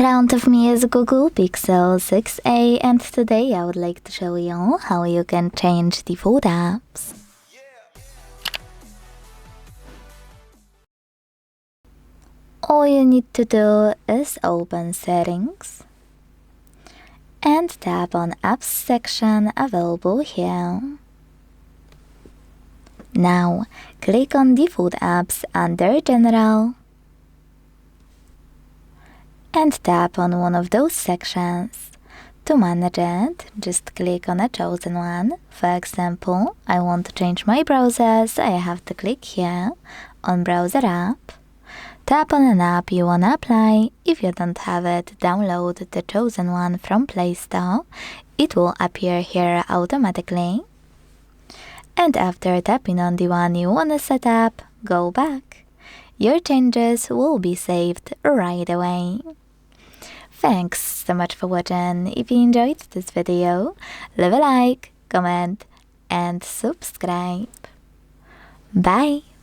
front of me is Google Pixel 6a, and today I would like to show you how you can change default apps. All you need to do is open Settings and tap on Apps section available here. Now click on Default Apps under General and tap on one of those sections. To manage it, just click on a chosen one. For example, I want to change my browser, so I have to click here on Browser App. Tap on an app you want to apply. If you don't have it, download the chosen one from Play Store. It will appear here automatically. And after tapping on the one you want to set up, go back. Your changes will be saved right away. Thanks so much for watching. If you enjoyed this video, leave a like, comment and subscribe. Bye!